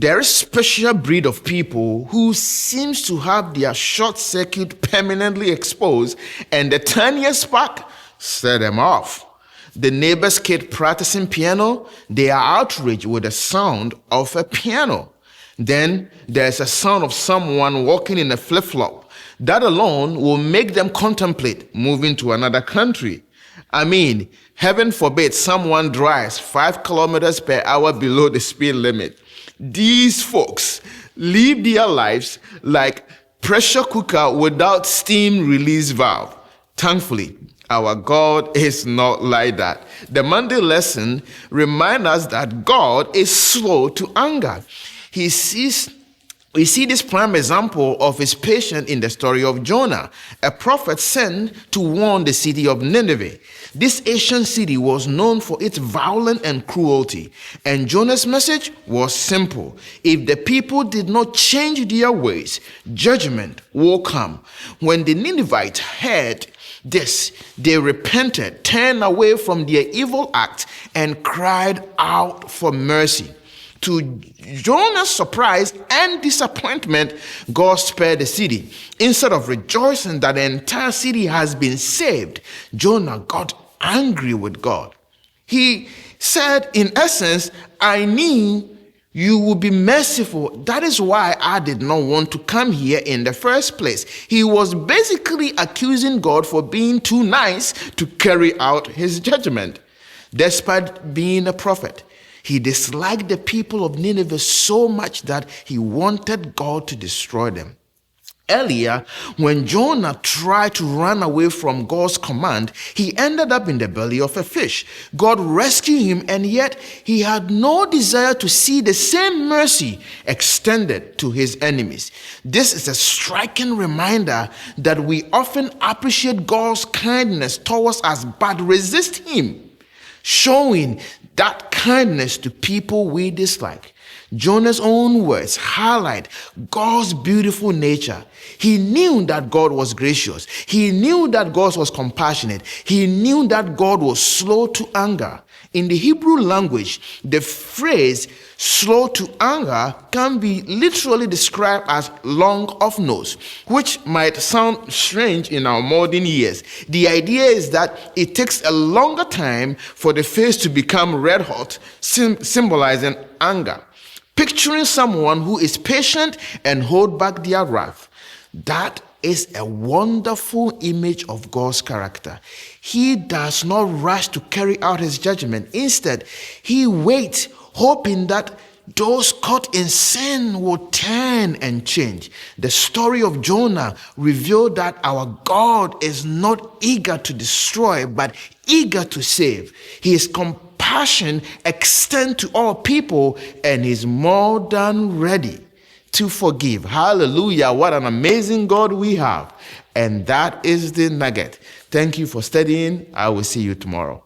There is a special breed of people who seems to have their short circuit permanently exposed, and the tiniest spark set them off. The neighbor's kid practicing piano, they are outraged with the sound of a piano. Then there's a sound of someone walking in a flip-flop. That alone will make them contemplate moving to another country. I mean, heaven forbid someone drives 5 kilometers per hour below the speed limit. These folks live their lives like pressure cooker without steam release valve. Thankfully, our God is not like that. The Monday lesson reminds us that God is slow to anger. We see this prime example of his patience in the story of Jonah, a prophet sent to warn the city of Nineveh. This ancient city was known for its violence and cruelty, and Jonah's message was simple. If the people did not change their ways, judgment will come. When the Ninevites heard this, they repented, turned away from their evil acts, and cried out for mercy. To Jonah's surprise and disappointment, God spared the city. Instead of rejoicing that the entire city has been saved, Jonah got angry with God. He said, in essence, I knew you would be merciful. That is why I did not want to come here in the first place. He was basically accusing God for being too nice to carry out his judgment. Despite being a prophet, he disliked the people of Nineveh so much that he wanted God to destroy them. Earlier, when Jonah tried to run away from God's command, he ended up in the belly of a fish. God rescued him, and yet he had no desire to see the same mercy extended to his enemies. This is a striking reminder that we often appreciate God's kindness towards us but resist him, showing that kindness to people we dislike. Jonah's own words highlight God's beautiful nature. He knew that God was gracious. He knew that God was compassionate. He knew that God was slow to anger. In the Hebrew language, the phrase slow to anger can be literally described as long of nose, which might sound strange in our modern years. The idea is that it takes a longer time for the face to become red hot, symbolizing anger. Picturing someone who is patient and hold back their wrath. That is a wonderful image of God's character. He does not rush to carry out his judgment. Instead, he waits, hoping that those caught in sin will turn and change. The story of Jonah revealed that our God is not eager to destroy, but eager to save. His compassion extends to all people, and is more than ready to forgive. Hallelujah. What an amazing God we have. And that is the nugget. Thank you for studying. I will see you tomorrow.